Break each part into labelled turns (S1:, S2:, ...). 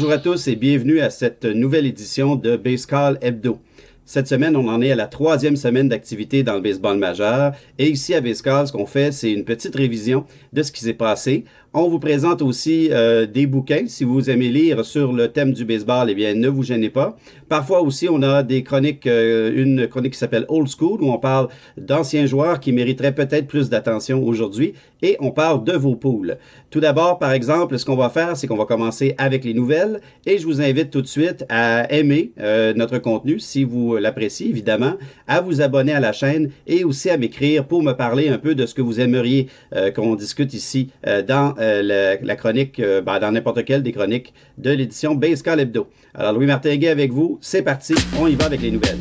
S1: Bonjour à tous et bienvenue à cette nouvelle édition de Baseball Hebdo. Cette semaine, on en est à la 3e semaine d'activité dans le baseball majeur. Et ici à Baseball, ce qu'on fait, c'est une petite révision de ce qui s'est passé. On vous présente aussi des bouquins. Si vous aimez lire sur le thème du baseball, eh bien, ne vous gênez pas. Parfois aussi, on a des chroniques, une chronique qui s'appelle Old School, où on parle d'anciens joueurs qui mériteraient peut-être plus d'attention aujourd'hui. Et on parle de vos poules. Tout d'abord, par exemple, ce qu'on va faire, c'est qu'on va commencer avec les nouvelles. Et je vous invite tout de suite à aimer notre contenu, si vous l'appréciez, évidemment, à vous abonner à la chaîne et aussi à m'écrire pour me parler un peu de ce que vous aimeriez qu'on discute ici dans la chronique, dans n'importe quelle des chroniques de l'édition Baseball Hebdo. Alors, Louis Martinguet avec vous, c'est parti, on y va avec les nouvelles.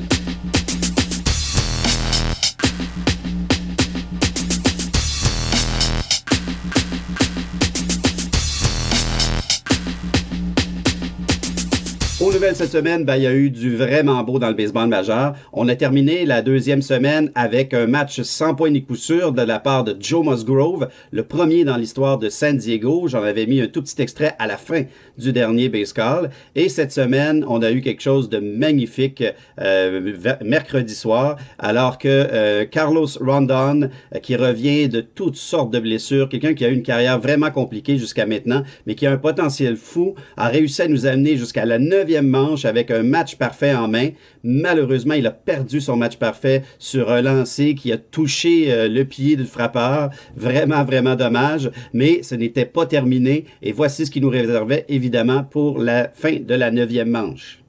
S1: Aux nouvelles cette semaine, il y a eu du vraiment beau dans le baseball majeur. On a terminé la 2e semaine avec un match sans point ni coup sûr de la part de Joe Musgrove, le premier dans l'histoire de San Diego. J'en avais mis un tout petit extrait à la fin du dernier Baseball. Et cette semaine, on a eu quelque chose de magnifique mercredi soir, alors que Carlos Rondon, qui revient de toutes sortes de blessures, quelqu'un qui a eu une carrière vraiment compliquée jusqu'à maintenant, mais qui a un potentiel fou, a réussi à nous amener jusqu'à la 9e manche avec un match parfait en main. Malheureusement, il a perdu son match parfait sur un lancer qui a touché le pied du frappeur. Vraiment, vraiment dommage, mais ce n'était pas terminé. Et voici ce qui nous réservait, évidemment, pour la fin de la 9e manche.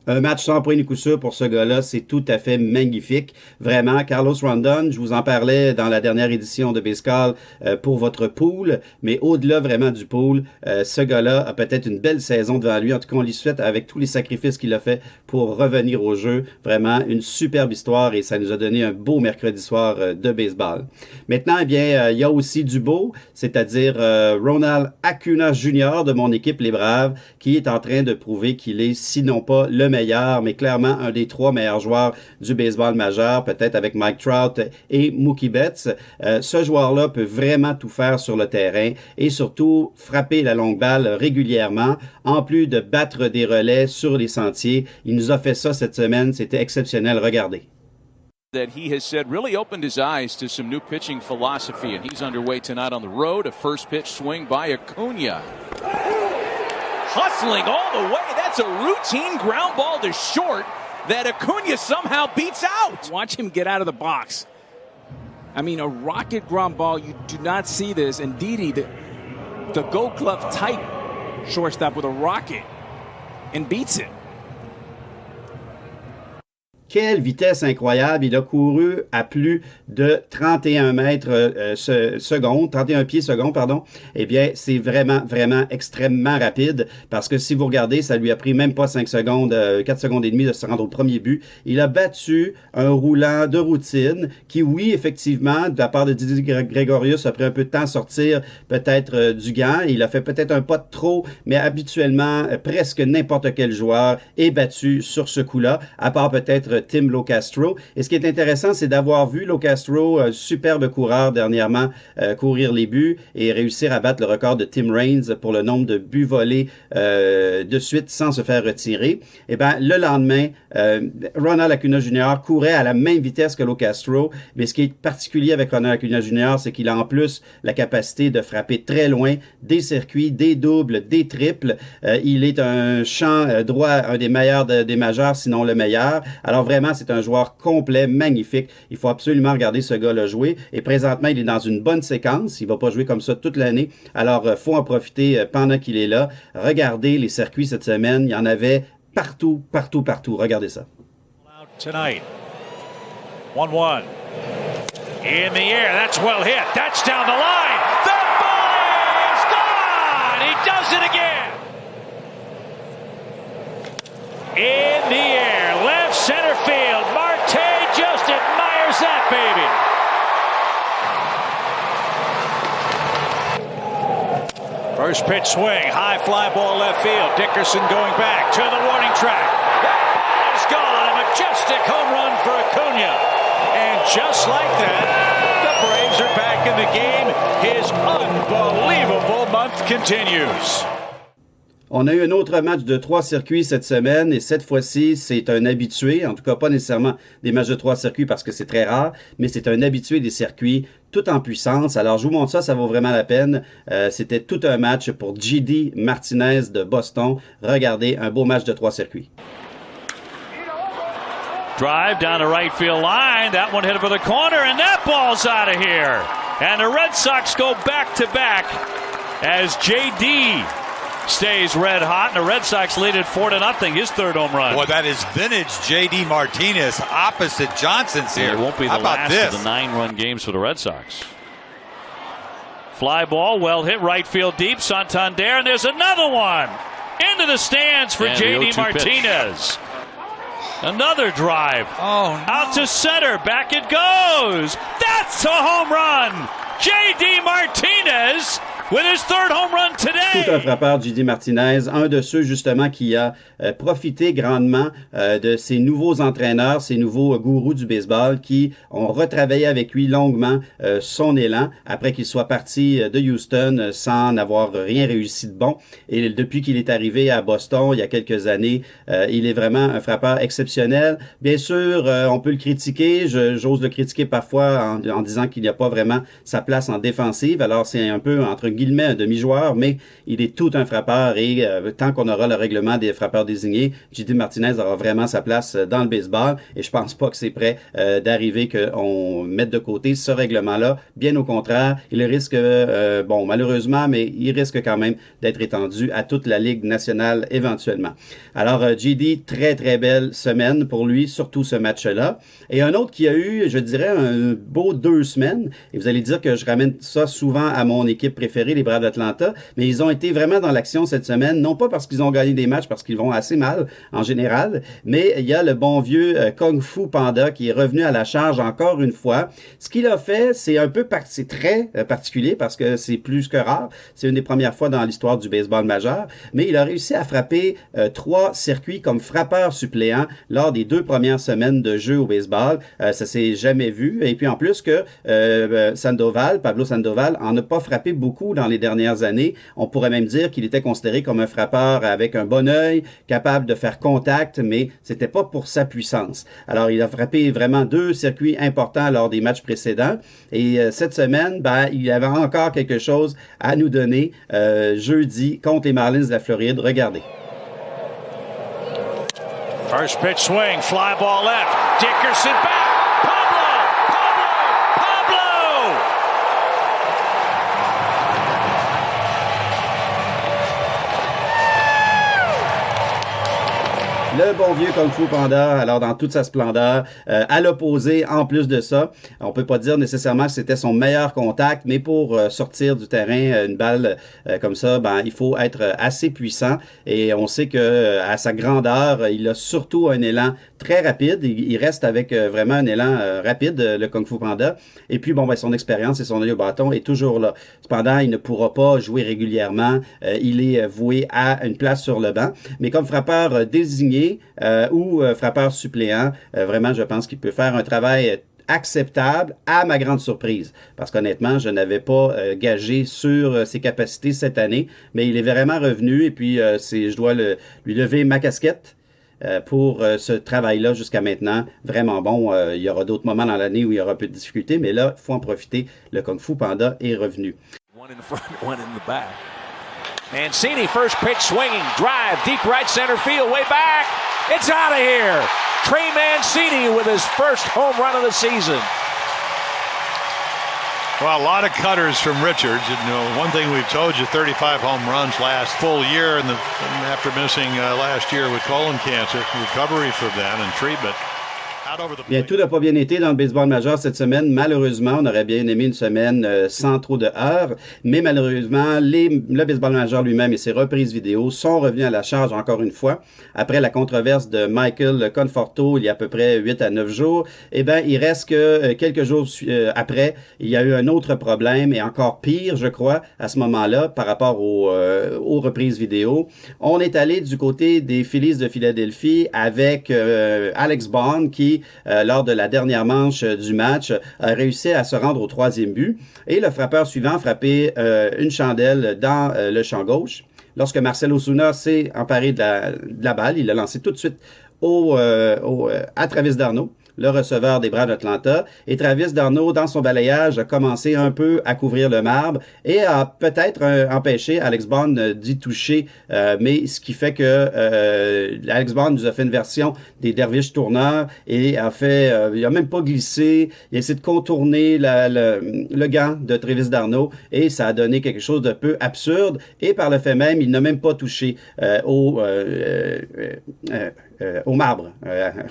S1: Un match sans point ni coup sûr pour ce gars-là, c'est tout à fait magnifique. Vraiment, Carlos Rondon, je vous en parlais dans la dernière édition de Baseball pour votre pool, mais au-delà vraiment du pool, ce gars-là a peut-être une belle saison devant lui. En tout cas, on lui souhaite avec tous les sacrifices qu'il a fait pour revenir au jeu. Vraiment, une superbe histoire et ça nous a donné un beau mercredi soir de baseball. Maintenant, eh bien, il y a aussi du beau, c'est-à-dire Ronald Acuna Jr. de mon équipe Les Braves, qui est en train de prouver qu'il est, sinon pas le meilleur, mais clairement un des 3 meilleurs joueurs du baseball majeur, peut-être avec Mike Trout et Mookie Betts. Ce joueur-là peut vraiment tout faire sur le terrain et surtout frapper la longue balle régulièrement, en plus de battre des relais sur les sentiers. Il nous a fait ça cette semaine, c'était exceptionnel. Regardez.
S2: That he has said really opened his eyes to some new pitching philosophy, and he's underway tonight on the road. A first pitch swing by Acuna. Hustling all the way. That's a routine ground ball to short that Acuna somehow beats out.
S3: Watch him get out of the box. I mean, a rocket ground ball, you do not see this. And Didi, the Gold Glove type shortstop with a rocket, and beats it.
S1: Quelle vitesse incroyable! Il a couru à plus de 31 mètres secondes, 31 pieds secondes, pardon. Eh bien, c'est vraiment, vraiment extrêmement rapide parce que si vous regardez, ça lui a pris même pas 5 secondes, 4 secondes et demie de se rendre au premier but. Il a battu un roulant de routine qui, oui, effectivement, de la part de Didi Gregorius, a pris un peu de temps à sortir peut-être du gant. Il a fait peut-être un pas de trop, mais habituellement, presque n'importe quel joueur est battu sur ce coup-là, à part peut-être Tim Locastro. Et ce qui est intéressant, c'est d'avoir vu Locastro, superbe coureur dernièrement, courir les buts et réussir à battre le record de Tim Raines pour le nombre de buts volés de suite sans se faire retirer. Et bien, le lendemain, Ronald Acuna Jr. courait à la même vitesse que Locastro. Mais ce qui est particulier avec Ronald Acuna Jr., c'est qu'il a en plus la capacité de frapper très loin des circuits, des doubles, des triples. Il est un champ droit, un des meilleurs des majeurs, sinon le meilleur. Alors vraiment, c'est un joueur complet, magnifique. Il faut absolument regarder ce gars-là jouer. Et présentement, il est dans une bonne séquence. Il ne va pas jouer comme ça toute l'année. Alors, il faut en profiter pendant qu'il est là. Regardez les circuits cette semaine. Il y en avait partout, partout, partout. Regardez ça.
S4: Tonight. 1-1. In the air. That's well hit. That's down the line. The ball is gone. He does it again. In the air, left center field. Marte just admires that baby. First pitch swing, high fly ball left field. Dickerson going back to the warning track. That ball is gone. A majestic home run for Acuna. And just like that, the Braves are back in the game. His unbelievable month continues.
S1: On a eu un autre match de 3 circuits cette semaine et cette fois-ci, c'est un habitué, en tout cas pas nécessairement des matchs de 3 circuits parce que c'est très rare, mais c'est un habitué des circuits tout en puissance. Alors je vous montre ça, ça vaut vraiment la peine. C'était tout un match pour JD Martinez de Boston. Regardez, un beau match de 3 circuits.
S4: Drive down the right field line. That one hit for the corner, and that ball's out of here. And the Red Sox go back-to-back as JD stays red hot, and the Red Sox lead it 4-0, his third home run.
S5: Boy, that is vintage J.D. Martinez opposite Johnson's here.
S4: It won't be the last of the 9-run games for the Red Sox. Fly ball, well hit, right field deep, Santander, and there's another one. Into the stands for J.D. Martinez. Another drive.
S5: Oh, no.
S4: Out to center, back it goes. That's a home run. J.D. Martinez with his third home run today.
S1: Tout un frappeur, JD Martinez, un de ceux justement qui a profité grandement de ces nouveaux entraîneurs, ces nouveaux gourous du baseball qui ont retravaillé avec lui longuement son élan après qu'il soit parti de Houston sans n'avoir rien réussi de bon. Et depuis qu'il est arrivé à Boston il y a quelques années, il est vraiment un frappeur exceptionnel. Bien sûr, on peut le critiquer, j'ose le critiquer parfois en disant qu'il n'y a pas vraiment sa place en défensive. Alors c'est un peu entre guillemets un demi-joueur, mais il est tout un frappeur et tant qu'on aura le règlement des frappeurs désignés, JD Martinez aura vraiment sa place dans le baseball et je pense pas que c'est prêt d'arriver qu'on mette de côté ce règlement-là. Bien au contraire, il risque, bon malheureusement, mais il risque quand même d'être étendu à toute la Ligue nationale éventuellement. Alors JD, très très belle semaine pour lui, surtout ce match-là. Et un autre qui a eu, je dirais, un beau 2 semaines, et vous allez dire que je ramène ça souvent à mon équipe préférée, les Braves d'Atlanta, mais ils ont été vraiment dans l'action cette semaine, non pas parce qu'ils ont gagné des matchs, parce qu'ils vont assez mal en général, mais il y a le bon vieux Kung Fu Panda qui est revenu à la charge encore une fois. Ce qu'il a fait, c'est un peu c'est très particulier parce que c'est plus que rare. C'est une des premières fois dans l'histoire du baseball majeur, mais il a réussi à frapper 3 circuits comme frappeur suppléant lors des 2 premières semaines de jeu au baseball. Ça s'est jamais vu. Et puis en plus que Pablo Sandoval en a pas frappé beaucoup dans les dernières années. On pourrait même dire qu'il était considéré comme un frappeur avec un bon œil, capable de faire contact, mais c'était pas pour sa puissance. Alors, il a frappé vraiment 2 circuits importants lors des matchs précédents. Et cette semaine, il y avait encore quelque chose à nous donner jeudi contre les Marlins de la Floride. Regardez.
S4: First pitch swing, fly ball left. Dickerson back.
S1: Le bon vieux Kung Fu Panda, alors dans toute sa splendeur, à l'opposé, en plus de ça, on peut pas dire nécessairement que c'était son meilleur contact, mais pour sortir du terrain une balle comme ça, il faut être assez puissant et on sait que à sa grandeur, il a surtout un élan très rapide. Il reste avec vraiment un élan rapide, le Kung Fu Panda. Et puis, son expérience et son œil au bâton est toujours là. Cependant, il ne pourra pas jouer régulièrement. Il est voué à une place sur le banc. Mais comme frappeur désigné ou frappeur suppléant, vraiment, je pense qu'il peut faire un travail acceptable à ma grande surprise. Parce qu'honnêtement, je n'avais pas gagé sur ses capacités cette année. Mais il est vraiment revenu et puis je dois lui lever ma casquette. Pour ce travail-là jusqu'à maintenant, vraiment bon. Il y aura d'autres moments dans l'année où il y aura un peu de difficultés, mais là, il faut en profiter. Le Kung Fu Panda est revenu.
S3: One in the front, one in the back. Mancini, first pitch swinging, drive, deep right center field, way back. It's out of here. Trey Mancini with his first home run of the season.
S5: Well, a lot of cutters from Richards. One thing we've told you, 35 home runs last full year, and after missing last year with colon cancer, recovery from that and treatment.
S1: Bien, tout n'a pas bien été dans le baseball majeur cette semaine. Malheureusement, on aurait bien aimé une semaine sans trop de heurts, mais malheureusement, le baseball majeur lui-même et ses reprises vidéo sont revenus à la charge encore une fois. Après la controverse de Michael Conforto il y a à peu près 8 à 9 jours, eh bien, il reste que quelques jours après, il y a eu un autre problème et encore pire, je crois, à ce moment-là, par rapport aux reprises vidéo. On est allé du côté des Phillies de Philadelphie avec Alex Bond qui, lors de la dernière manche du match, a réussi à se rendre au 3e but et le frappeur suivant a frappé une chandelle dans le champ gauche. Lorsque Marcell Ozuna s'est emparé de la balle, il l'a lancé tout de suite à Travis d'Arnaud, le receveur des Braves d'Atlanta. Et Travis d'Arnaud, dans son balayage, a commencé un peu à couvrir le marbre et a peut-être empêché Alex Bond d'y toucher. Mais ce qui fait que Alex Bond nous a fait une version des derviches tourneurs et il a même pas glissé. Il a essayé de contourner le gant de Travis d'Arnaud et ça a donné quelque chose de peu absurde. Et par le fait même, il n'a même pas touché au marbre,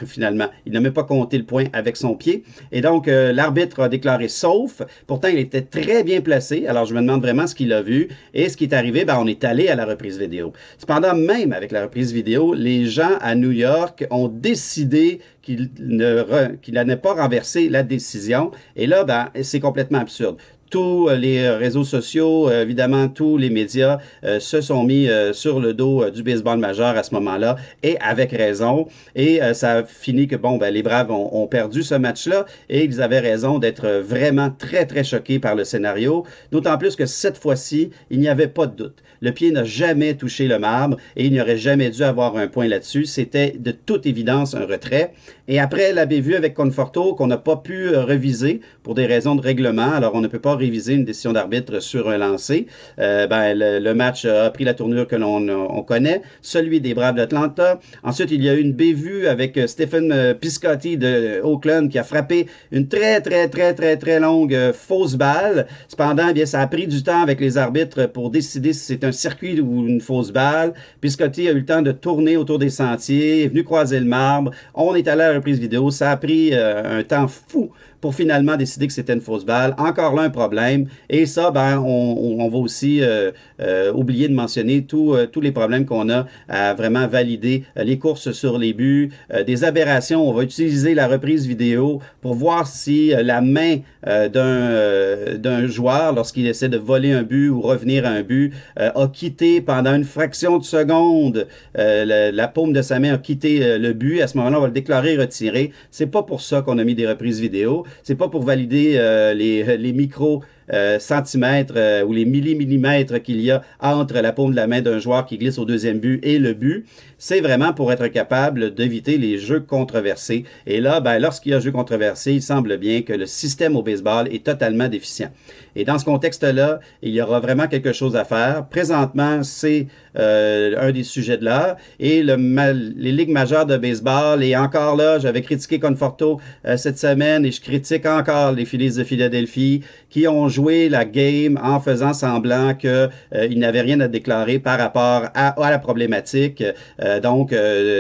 S1: finalement. Il n'a même pas compté le point avec son pied. Et donc, l'arbitre a déclaré sauf. Pourtant, il était très bien placé. Alors, je me demande vraiment ce qu'il a vu. Et ce qui est arrivé, on est allé à la reprise vidéo. Cependant, même avec la reprise vidéo, les gens à New York ont décidé qu'il n'allait pas renverser la décision. Et là, c'est complètement absurde. Tous les réseaux sociaux, évidemment, tous les médias se sont mis sur le dos du baseball majeur à ce moment-là, et avec raison. Et ça a fini que, les Braves ont perdu ce match-là, et ils avaient raison d'être vraiment très, très choqués par le scénario, d'autant plus que cette fois-ci, il n'y avait pas de doute. Le pied n'a jamais touché le marbre, et il n'y aurait jamais dû avoir un point là-dessus. C'était de toute évidence un retrait. Et après la bévue avec Conforto, qu'on n'a pas pu reviser pour des raisons de règlement, alors on ne peut pas réviser une décision d'arbitre sur un lancer. Le match a pris la tournure que l'on connaît, celui des Braves d'Atlanta. Ensuite, il y a eu une bévue avec Stephen Piscotty de Oakland qui a frappé une très, très, très, très, très longue fausse balle. Cependant, ça a pris du temps avec les arbitres pour décider si c'est un circuit ou une fausse balle. Piscotty a eu le temps de tourner autour des sentiers, est venu croiser le marbre. On est allé à la reprise vidéo. Ça a pris un temps fou pour finalement décider que c'était une fausse balle. Encore là, un problème. Et ça, on va aussi oublier de mentionner tous les problèmes qu'on a à vraiment valider les courses sur les buts, des aberrations. On va utiliser la reprise vidéo pour voir si la main d'un joueur, lorsqu'il essaie de voler un but ou revenir à un but, a quitté pendant une fraction de seconde. La paume de sa main a quitté le but. À ce moment-là, on va le déclarer retiré. C'est pas pour ça qu'on a mis des reprises vidéo. C'est pas pour valider les micros centimètres ou les millimètres qu'il y a entre la paume de la main d'un joueur qui glisse au 2e but et le but. C'est vraiment pour être capable d'éviter les jeux controversés. Et là, lorsqu'il y a jeu controversé, il semble bien que le système au baseball est totalement déficient. Et dans ce contexte-là, il y aura vraiment quelque chose à faire. Présentement, c'est un des sujets de l'heure. Et les ligues majeures de baseball, et encore là, j'avais critiqué Conforto cette semaine et je critique encore les Phillies de Philadelphie qui ont joué la game en faisant semblant qu'ils n'avaient rien à déclarer par rapport à la problématique. Donc,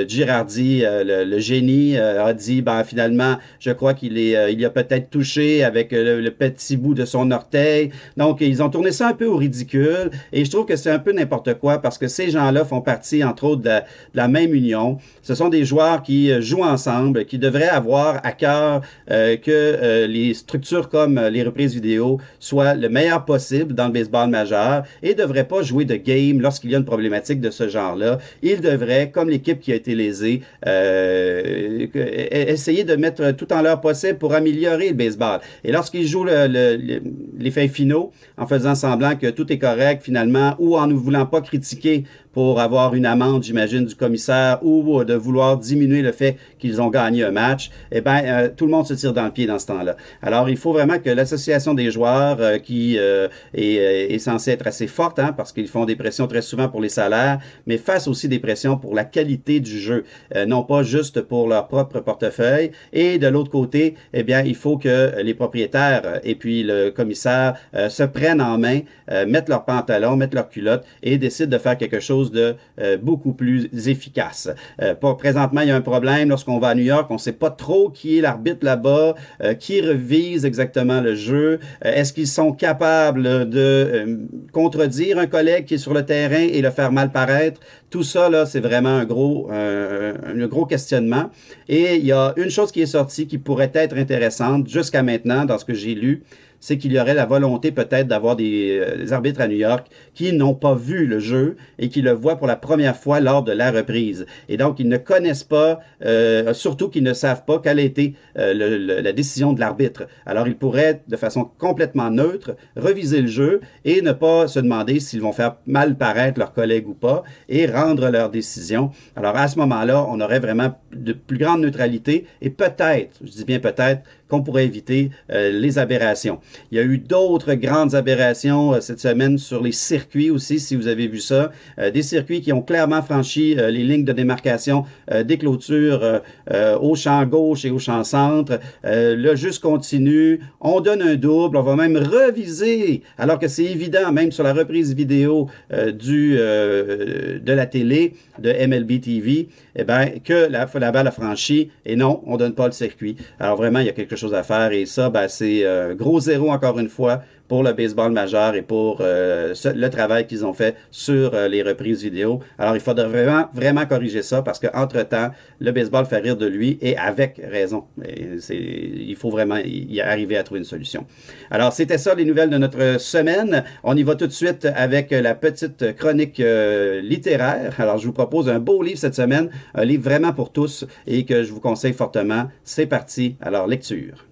S1: Girardi, le génie, a dit, finalement, je crois qu'il a peut-être touché avec le petit bout de son orteil. Donc, ils ont tourné ça un peu au ridicule et je trouve que c'est un peu n'importe quoi parce que ces gens-là font partie, entre autres, de la même union. Ce sont des joueurs qui jouent ensemble, qui devraient avoir à cœur que les structures comme les reprises vidéo soient le meilleur possible dans le baseball majeur et ne devraient pas jouer de game lorsqu'il y a une problématique de ce genre-là. Ils devraient, comme l'équipe qui a été lésée, essayer de mettre tout en leur possible pour améliorer le baseball. Et lorsqu'ils jouent les fins finaux, en faisant semblant que tout est correct finalement, ou en ne voulant pas critiquer pour avoir une amende, j'imagine, du commissaire ou de vouloir diminuer le fait qu'ils ont gagné un match, tout le monde se tire dans le pied dans ce temps-là. Alors, il faut vraiment que l'association des joueurs qui est censée être assez forte, parce qu'ils font des pressions très souvent pour les salaires, mais fasse aussi des pressions pour la qualité du jeu, non pas juste pour leur propre portefeuille. Et de l'autre côté, il faut que les propriétaires et puis le commissaire se prennent en main, mettent leurs pantalons, mettent leurs culottes et décident de faire quelque chose chose de beaucoup plus efficace. Présentement, il y a un problème lorsqu'on va à New York, on ne sait pas trop qui est l'arbitre là-bas, qui revise exactement le jeu. Est-ce qu'ils sont capables de contredire un collègue qui est sur le terrain et le faire mal paraître? Tout ça, là, c'est vraiment un gros questionnement. Et il y a une chose qui est sortie qui pourrait être intéressante jusqu'à maintenant dans ce que j'ai lu, c'est qu'il y aurait la volonté peut-être d'avoir des arbitres à New York qui n'ont pas vu le jeu et qui le voient pour la première fois lors de la reprise. Et donc, ils ne connaissent pas, surtout qu'ils ne savent pas quelle a été la décision de l'arbitre. Alors, ils pourraient, de façon complètement neutre, reviser le jeu et ne pas se demander s'ils vont faire mal paraître leurs collègues ou pas et rendre leur décision. Alors, à ce moment-là, on aurait vraiment de plus grande neutralité et peut-être, je dis bien peut-être, qu'on pourrait éviter les aberrations. Il y a eu d'autres grandes aberrations cette semaine sur les circuits aussi, si vous avez vu ça. Des circuits qui ont clairement franchi les lignes de démarcation des clôtures au champ gauche et au champ centre. Le juste continue. On donne un double. On va même reviser, alors que c'est évident, même sur la reprise vidéo de la télé, de MLB TV, eh bien, que la balle a franchi. Et non, on donne pas le circuit. Alors vraiment, il y a quelque chose à faire. Et ça, ben, c'est gros zéro encore une fois pour le baseball majeur et pour le travail qu'ils ont fait sur les reprises vidéo. Alors, il faudrait vraiment, vraiment corriger ça parce qu'entre-temps, le baseball fait rire de lui et avec raison. Il faut vraiment y arriver à trouver une solution. Alors, c'était ça les nouvelles de notre semaine. On y va tout de suite avec la petite chronique littéraire. Alors, je vous propose un beau livre cette semaine, un livre vraiment pour tous et que je vous conseille fortement. C'est parti. Alors, lecture.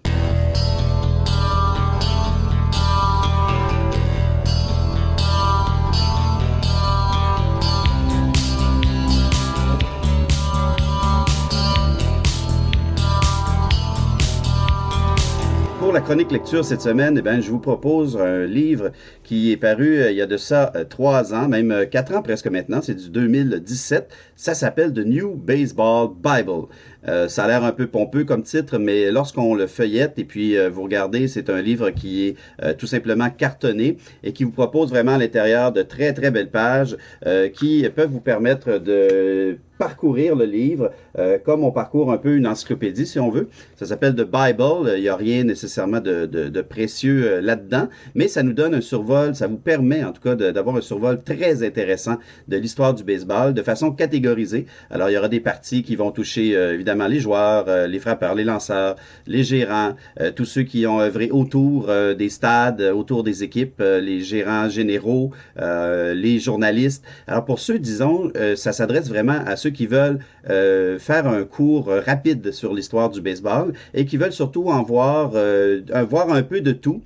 S1: Pour la chronique lecture cette semaine, eh bien, je vous propose un livre qui est paru il y a de ça 3 ans, même 4 ans presque maintenant, c'est du 2017. Ça s'appelle The New Baseball Bible. Ça a l'air un peu pompeux comme titre, mais lorsqu'on le feuillette et puis vous regardez, c'est un livre qui est tout simplement cartonné et qui vous propose vraiment à l'intérieur de très, très belles pages qui peuvent vous permettre de parcourir le livre comme on parcourt un peu une encyclopédie, si on veut. Ça s'appelle The Bible. Il n'y a rien nécessairement de précieux là-dedans, mais ça nous donne un survol, ça vous permet en tout cas d'avoir un survol très intéressant de l'histoire du baseball de façon catégorisée. Alors, il y aura des parties qui vont toucher évidemment les joueurs, les frappeurs, les lanceurs, les gérants, tous ceux qui ont œuvré autour des stades, autour des équipes, les gérants généraux, les journalistes. Alors, pour ceux, disons, ça s'adresse vraiment à ceux qui veulent faire un cours rapide sur l'histoire du baseball et qui veulent surtout en voir un peu de tout,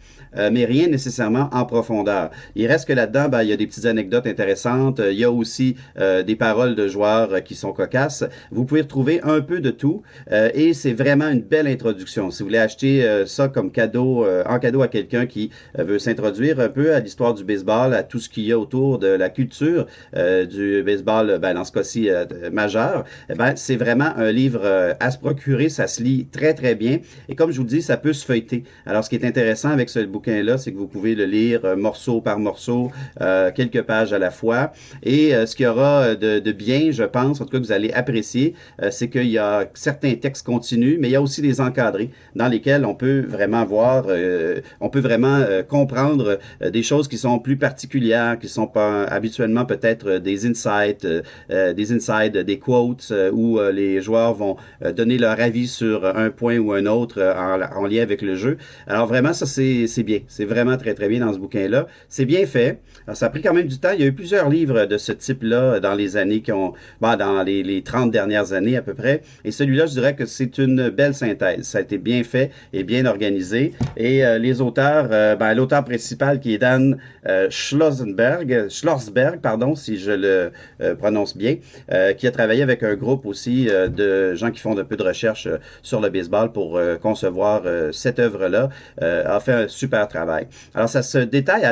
S1: mais rien nécessairement en profondeur. Il reste que là-dedans, ben, il y a des petites anecdotes intéressantes, il y a aussi des paroles de joueurs qui sont cocasses. Vous pouvez retrouver un peu de tout et c'est vraiment une belle introduction. Si vous voulez acheter ça comme cadeau, en cadeau à quelqu'un qui veut s'introduire un peu à l'histoire du baseball, à tout ce qu'il y a autour de la culture du baseball, ben, dans ce cas-ci majeur, ben, c'est vraiment un livre à se procurer, ça se lit très très bien et comme je vous le dis, ça peut se feuilleter. Alors ce qui est intéressant avec ce bouquin-là, c'est que vous pouvez le lire morceau par morceau, quelques pages à la fois et ce qu'il y aura de bien, je pense, en tout cas que vous allez apprécier, c'est qu'il y a certains textes continus, mais il y a aussi des encadrés dans lesquels on peut vraiment voir, on peut vraiment comprendre des choses qui sont plus particulières, qui sont pas habituellement peut-être des insights, des quotes où les joueurs vont donner leur avis sur un point ou un autre en lien avec le jeu. Alors vraiment, ça c'est bien. C'est vraiment très très bien dans ce bouquin-là. C'est bien fait. Alors, ça a pris quand même du temps. Il y a eu plusieurs livres de ce type-là dans les années dans les 30 dernières années à peu près. Et celui-là, je dirais que c'est une belle synthèse. Ça a été bien fait et bien organisé. Et les auteurs, l'auteur principal qui est Dan Schlossberg, si je le prononce bien, qui a travaillé avec un groupe aussi de gens qui font un peu de recherche sur le baseball pour concevoir cette œuvre-là, a fait un super travail. Alors, ça se détaille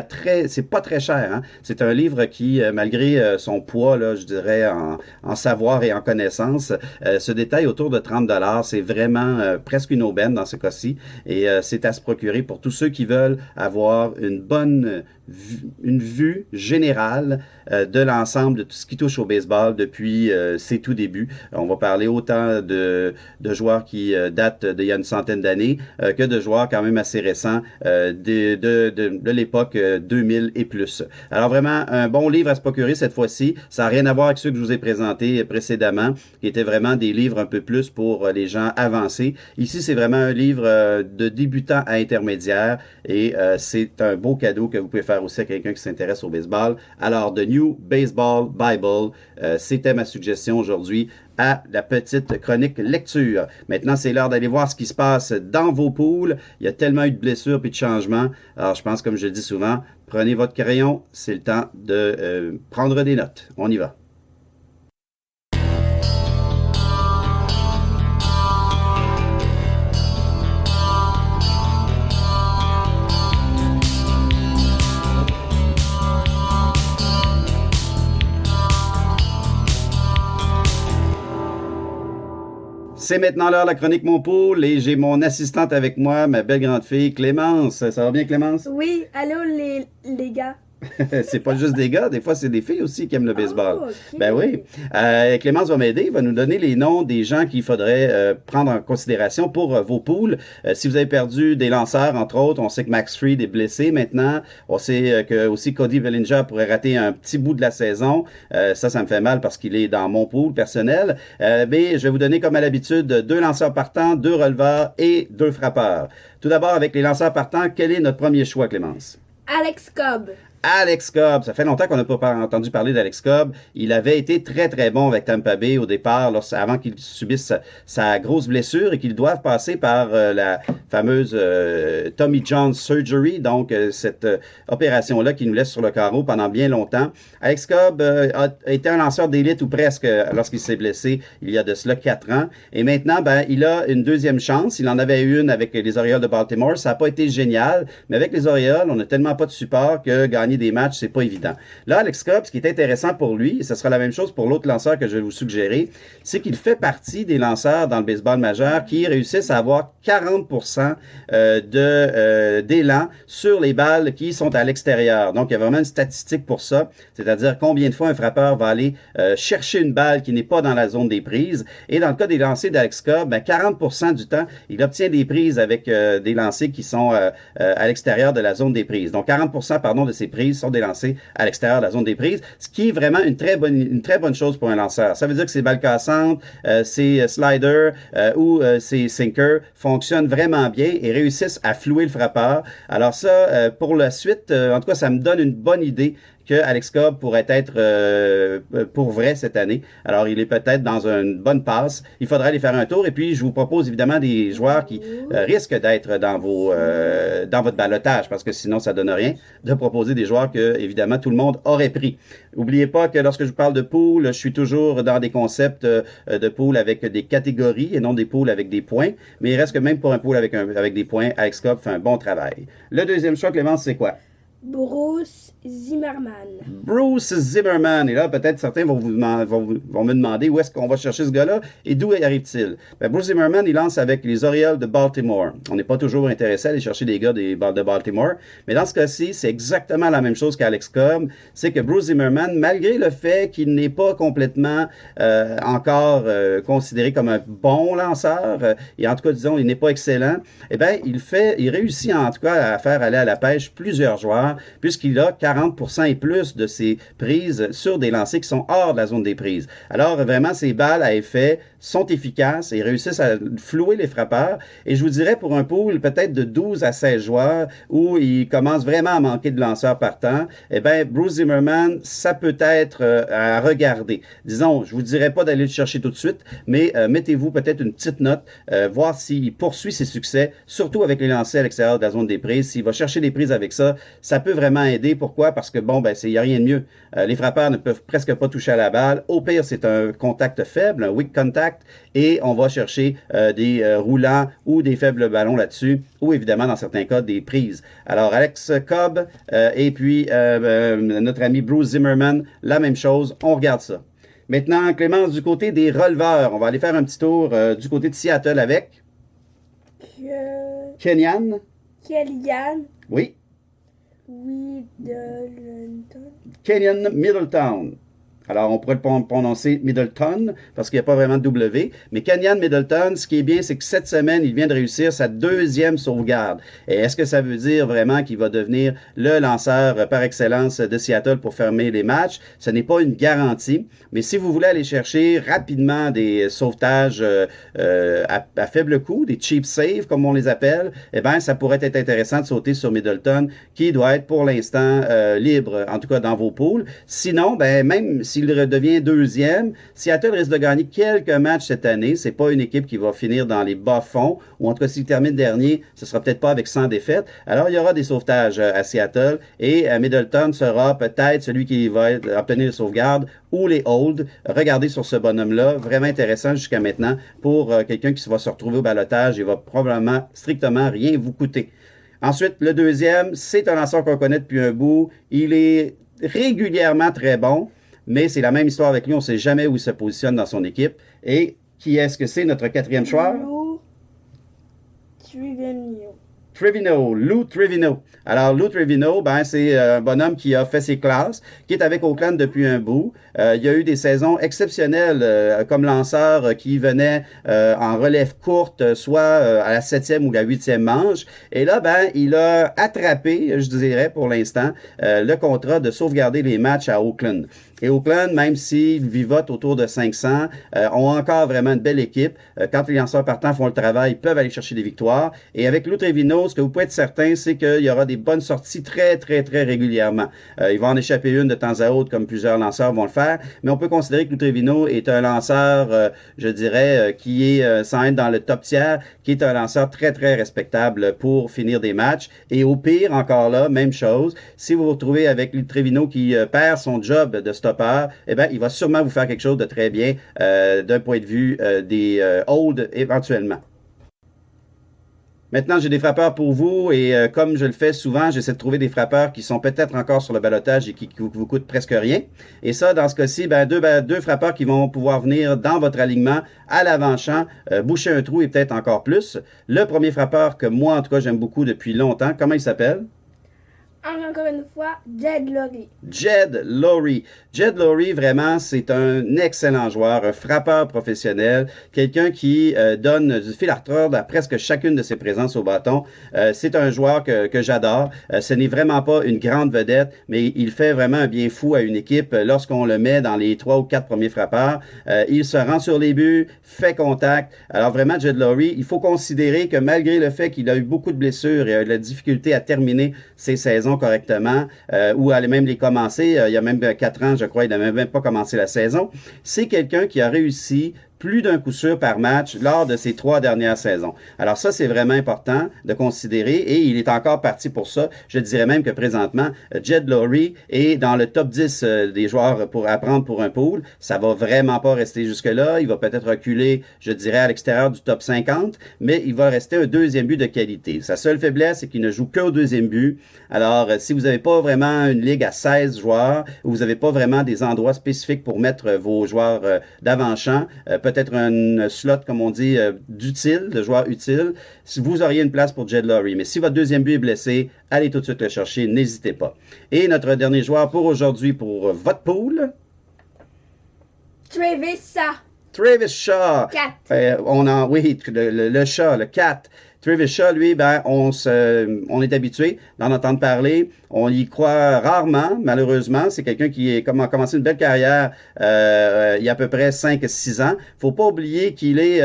S1: c'est pas très cher, hein? C'est un livre qui, malgré son poids, là, je dirais, en savoir et en connaissance, se détaille autour de 30$. C'est vraiment presque une aubaine dans ce cas-ci. Et c'est à se procurer pour tous ceux qui veulent avoir une bonne une vue générale de l'ensemble de tout ce qui touche au baseball depuis ses tout débuts. On va parler autant de joueurs qui datent d'il y a une centaine d'années que de joueurs quand même assez récents de l'époque 2000 et plus. Alors vraiment, un bon livre à se procurer cette fois-ci. Ça n'a rien à voir avec ceux que je vous ai présentés précédemment, qui étaient vraiment des livres un peu plus pour les gens avancés. Ici, c'est vraiment un livre de débutant à intermédiaire et c'est un beau cadeau que vous pouvez faire aussi à quelqu'un qui s'intéresse au baseball. Alors, The New Baseball Bible, c'était ma suggestion aujourd'hui à la petite chronique lecture. Maintenant, c'est l'heure d'aller voir ce qui se passe dans vos poules. Il y a tellement eu de blessures puis de changements. Alors, je pense, comme je le dis souvent, prenez votre crayon, c'est le temps de prendre des notes. On y va. C'est maintenant l'heure de la chronique Mon Poule et j'ai mon assistante avec moi, ma belle grande fille, Clémence. Ça va bien, Clémence?
S6: Oui, allô les gars.
S1: C'est pas juste des gars, des fois c'est des filles aussi qui aiment le baseball.
S6: Oh, okay.
S1: Ben oui. Clémence va m'aider, va nous donner les noms des gens qu'il faudrait prendre en considération pour vos poules. Si vous avez perdu des lanceurs, entre autres, on sait que Max Fried est blessé maintenant. On sait que aussi Cody Bellinger pourrait rater un petit bout de la saison. Ça me fait mal parce qu'il est dans mon pool personnel. Mais je vais vous donner, comme à l'habitude, 2 lanceurs partants, 2 releveurs et 2 frappeurs. Tout d'abord, avec les lanceurs partants, quel est notre premier choix, Clémence?
S6: Alex Cobb.
S1: Alex Cobb, ça fait longtemps qu'on n'a pas entendu parler d'Alex Cobb. Il avait été très très bon avec Tampa Bay au départ, avant qu'il subisse sa grosse blessure et qu'il doive passer par la fameuse Tommy John Surgery, donc cette opération-là qui nous laisse sur le carreau pendant bien longtemps. Alex Cobb a été un lanceur d'élite ou presque lorsqu'il s'est blessé il y a de cela 4 ans. Et maintenant, il a une deuxième chance. Il en avait eu une avec les Orioles de Baltimore. Ça n'a pas été génial, mais avec les Orioles, on n'a tellement pas de support que gagner des matchs, c'est pas évident. Là, Alex Cobb, ce qui est intéressant pour lui, et ce sera la même chose pour l'autre lanceur que je vais vous suggérer, c'est qu'il fait partie des lanceurs dans le baseball majeur qui réussissent à avoir 40% d'élan sur les balles qui sont à l'extérieur. Donc, il y a vraiment une statistique pour ça, c'est-à-dire combien de fois un frappeur va aller chercher une balle qui n'est pas dans la zone des prises. Et dans le cas des lancers d'Alex Cobb, 40% du temps, il obtient des prises avec des lancers qui sont à l'extérieur de la zone des prises. Donc, 40% de ces prises sont des lancers à l'extérieur de la zone des prises, ce qui est vraiment une très bonne chose pour un lanceur. Ça veut dire que ces balles cassantes, ces sliders ou ces sinkers fonctionnent vraiment bien et réussissent à flouer le frappeur. Alors ça, pour la suite, en tout cas, ça me donne une bonne idée que Alex Cobb pourrait être pour vrai cette année. Alors, il est peut-être dans une bonne passe. Il faudra aller faire un tour. Et puis, je vous propose évidemment des joueurs qui risquent d'être dans votre ballottage, parce que sinon, ça donne rien de proposer des joueurs que, évidemment, tout le monde aurait pris. N'oubliez pas que lorsque je vous parle de pool, je suis toujours dans des concepts de pool avec des catégories et non des pools avec des points. Mais il reste que même pour un pool avec des points, Alex Cobb fait un bon travail. Le deuxième choix, Clémence, c'est quoi?
S6: Bruce Zimmerman.
S1: Bruce Zimmerman. Et là, peut-être certains vont me demander où est-ce qu'on va chercher ce gars-là et d'où arrive-t-il. Bruce Zimmerman, il lance avec les Orioles de Baltimore. On n'est pas toujours intéressé à aller chercher des gars de Baltimore, mais dans ce cas-ci, c'est exactement la même chose qu'Alex Cobb. C'est que Bruce Zimmerman, malgré le fait qu'il n'est pas complètement encore considéré comme un bon lanceur, et en tout cas, disons, il n'est pas excellent, il réussit en tout cas à faire aller à la pêche plusieurs joueurs, puisqu'il a 40% et plus de ses prises sur des lancers qui sont hors de la zone des prises. Alors, vraiment, ces balles à effet sont efficaces et réussissent à flouer les frappeurs. Et je vous dirais, pour un pool peut-être de 12 à 16 joueurs, où il commence vraiment à manquer de lanceurs partants, Bruce Zimmerman, ça peut être à regarder. Disons, je vous dirais pas d'aller le chercher tout de suite, mais mettez-vous peut-être une petite note, voir s'il poursuit ses succès, surtout avec les lancers à l'extérieur de la zone des prises. S'il va chercher des prises avec ça, ça peut vraiment aider. Pourquoi? Parce que, il n'y a rien de mieux. Les frappeurs ne peuvent presque pas toucher à la balle. Au pire, c'est un contact faible, un weak contact, et on va chercher des roulants ou des faibles ballons là-dessus, ou évidemment, dans certains cas, des prises. Alors, Alex Cobb et puis notre ami Bruce Zimmerman, la même chose. On regarde ça. Maintenant, Clémence, du côté des releveurs, on va aller faire un petit tour du côté de Seattle avec Kellyanne.
S6: Kellyanne.
S1: Oui. Kenyon Middleton. Alors, on pourrait le prononcer Middleton parce qu'il n'y a pas vraiment de W. Mais Kenyon Middleton, ce qui est bien, c'est que cette semaine, il vient de réussir sa 2e sauvegarde. Et est-ce que ça veut dire vraiment qu'il va devenir le lanceur par excellence de Seattle pour fermer les matchs? Ce n'est pas une garantie. Mais si vous voulez aller chercher rapidement des sauvetages à faible coût, des cheap saves, comme on les appelle, eh bien, ça pourrait être intéressant de sauter sur Middleton, qui doit être pour l'instant libre, en tout cas dans vos poules. Sinon, ben, même s'il redevient 2e, Seattle risque de gagner quelques matchs cette année. C'est pas une équipe qui va finir dans les bas-fonds, ou en tout cas, s'il termine dernier, ce sera peut-être pas avec 100 défaites. Alors, il y aura des sauvetages à Seattle, et Middleton sera peut-être celui qui va obtenir les sauvegardes ou les holds. Regardez sur ce bonhomme-là, vraiment intéressant jusqu'à maintenant pour quelqu'un qui va se retrouver au ballottage. Il va probablement strictement rien vous coûter. Ensuite, le 2e, c'est un lanceur qu'on connaît depuis un bout. Il est régulièrement très bon, mais c'est la même histoire avec lui. On ne sait jamais où il se positionne dans son équipe. Et qui est-ce que c'est, notre 4e choix?
S6: Lou Trevino.
S1: Lou Trevino. Alors, Lou Trevino, ben, c'est un bonhomme qui a fait ses classes, qui est avec Oakland depuis un bout. Il y a eu des saisons exceptionnelles comme lanceur qui venait en relève courte, soit à la 7e ou la 8e manche. Et là, ben, il a attrapé, je dirais pour l'instant, le contrat de sauvegarder les matchs à Oakland. Et Oakland, même s'ils vivotent autour de 500, ont encore vraiment une belle équipe. Quand les lanceurs partants font le travail, ils peuvent aller chercher des victoires. Et avec Lou Trevino, ce que vous pouvez être certain, c'est qu'il y aura des bonnes sorties très, très, très régulièrement. Il va en échapper une de temps à autre, comme plusieurs lanceurs vont le faire. Mais on peut considérer que Lou Trevino est un lanceur, je dirais, qui est, sans être dans le top tiers, qui est un lanceur très, très respectable pour finir des matchs. Et au pire, encore là, même chose. Si vous vous retrouvez avec Lou Trevino qui perd son job de stopper, eh bien, il va sûrement vous faire quelque chose de très bien d'un point de vue des holds éventuellement. Maintenant, j'ai des frappeurs pour vous et comme je le fais souvent, j'essaie de trouver des frappeurs qui sont peut-être encore sur le ballottage et qui vous coûtent presque rien. Et ça, dans ce cas-ci, deux frappeurs qui vont pouvoir venir dans votre alignement à l'avant-champ, boucher un trou et peut-être encore plus. Le premier frappeur que moi, en tout cas, j'aime beaucoup depuis longtemps, comment il s'appelle?
S6: Encore une fois, Jed Lowrie.
S1: Jed Lowrie. Jed Lowrie, vraiment, c'est un excellent joueur, un frappeur professionnel, quelqu'un qui donne du fil à retordre à presque chacune de ses présences au bâton. C'est un joueur que j'adore. Ce n'est vraiment pas une grande vedette, mais il fait vraiment un bien fou à une équipe lorsqu'on le met dans les 3 ou 4 premiers frappeurs. Il se rend sur les buts, fait contact. Alors vraiment, Jed Lowrie, il faut considérer que malgré le fait qu'il a eu beaucoup de blessures et a eu de la difficulté à terminer ses saisons correctement, ou à même les commencer, il y a même 4 ans, je crois, il n'avait même pas commencé la saison. C'est quelqu'un qui a réussi plus d'un coup sûr par match lors de ces 3 dernières saisons. Alors ça, c'est vraiment important de considérer et il est encore parti pour ça. Je dirais même que présentement, Jed Lowrie est dans le top 10 des joueurs pour apprendre pour un pool. Ça va vraiment pas rester jusque-là. Il va peut-être reculer, je dirais, à l'extérieur du top 50, mais il va rester un deuxième but de qualité. Sa seule faiblesse, c'est qu'il ne joue qu'au deuxième but. Alors, si vous n'avez pas vraiment une ligue à 16 joueurs, ou vous n'avez pas vraiment des endroits spécifiques pour mettre vos joueurs d'avant-champ, peut-être un slot, comme on dit, d'utile, de joueur utile, si vous auriez une place pour Jed Lowrie. Mais si votre deuxième but est blessé, allez tout de suite le chercher, n'hésitez pas. Et notre dernier joueur pour aujourd'hui, pour votre pool,
S6: Travis Shaw.
S1: Travis Shaw.
S6: Cat.
S1: Oui, le chat, le cat. Travis Shaw, lui, ben, on est habitué d'en entendre parler. On y croit rarement, malheureusement. C'est quelqu'un qui a commencé une belle carrière il y a à peu près 5-6 ans. Faut pas oublier qu'il est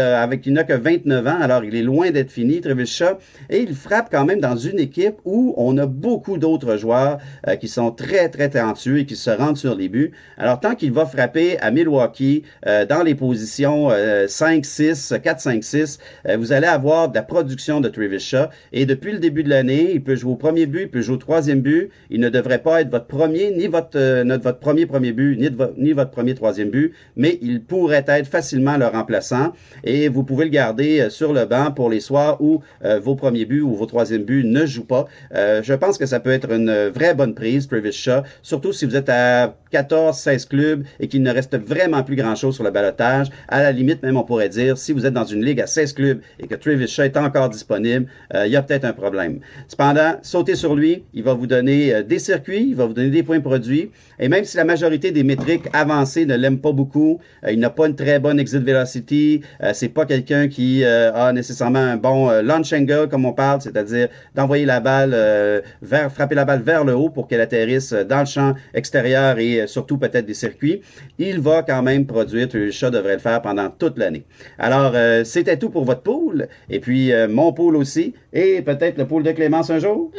S1: il n'a que 29 ans, alors il est loin d'être fini, Travis Shaw. Et il frappe quand même dans une équipe où on a beaucoup d'autres joueurs qui sont très, très talentueux et qui se rendent sur les buts. Alors, tant qu'il va frapper à Milwaukee, dans les positions 5-6, 4-5-6, vous allez avoir de la production de Travis Shaw. Et depuis le début de l'année, il peut jouer au premier but, il peut jouer au troisième but. Il ne devrait pas être votre premier, ni votre premier but, ni votre premier troisième but, mais il pourrait être facilement le remplaçant. Et vous pouvez le garder sur le banc pour les soirs où vos premiers buts ou vos troisièmes buts ne jouent pas. Je pense que ça peut être une vraie bonne prise, Travis Shaw, surtout si vous êtes à 14-16 clubs et qu'il ne reste vraiment plus grand-chose sur le ballottage. À la limite, même, on pourrait dire, si vous êtes dans une ligue à 16 clubs et que Travis Shaw est encore disponible, il y a peut-être un problème. Cependant, sautez sur lui, il va vous donner des circuits, il va vous donner des points produits, et même si la majorité des métriques avancées ne l'aiment pas beaucoup, il n'a pas une très bonne exit velocity, c'est pas quelqu'un qui a nécessairement un bon launch angle, comme on parle, c'est-à-dire d'envoyer la balle frapper la balle vers le haut pour qu'elle atterrisse dans le champ extérieur et surtout peut-être des circuits. Il va quand même produire, Travis Shaw devrait le faire pendant toute l'année. Alors, c'était tout pour votre pool, et puis mon pool aussi, et peut-être le pool de Clémence un jour.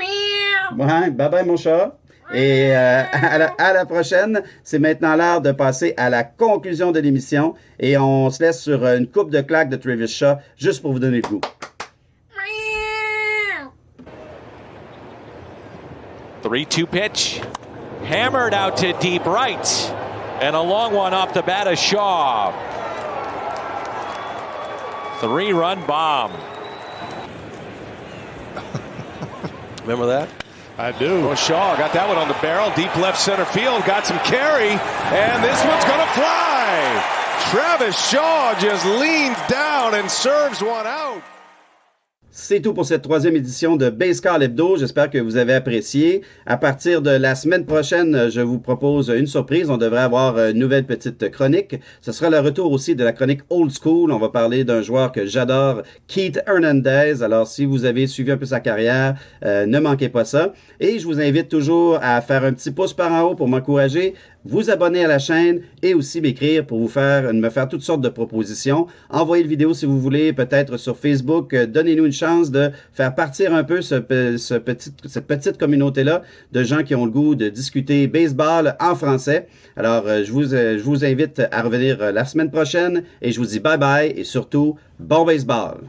S1: Ouais, bye bye mon chat. Et à la prochaine, c'est maintenant l'heure de passer à la conclusion de l'émission et on se laisse sur une coupe de claques de Travis Shaw juste pour vous donner le goût.
S4: 3-2 pitch. Hammered out to deep right. And a long one off the bat of Shaw. 3-run bomb.
S7: Remember that?
S5: I do.
S4: Well, Shaw got that one on the barrel. Deep left center field. Got some carry. And this one's going to fly. Travis Shaw just leans down and serves one out.
S1: C'est tout pour cette 3e édition de Baseball Hebdo. J'espère que vous avez apprécié. À partir de la semaine prochaine, je vous propose une surprise. On devrait avoir une nouvelle petite chronique. Ce sera le retour aussi de la chronique Old School. On va parler d'un joueur que j'adore, Keith Hernandez. Alors, si vous avez suivi un peu sa carrière, ne manquez pas ça. Et je vous invite toujours à faire un petit pouce par en haut pour m'encourager, vous abonner à la chaîne et aussi m'écrire pour me faire toutes sortes de propositions. Envoyez le vidéo si vous voulez, peut-être sur Facebook. Donnez-nous une chance de faire partir un peu cette petite communauté-là de gens qui ont le goût de discuter baseball en français. Alors, je vous invite à revenir la semaine prochaine et je vous dis bye bye et surtout, bon baseball!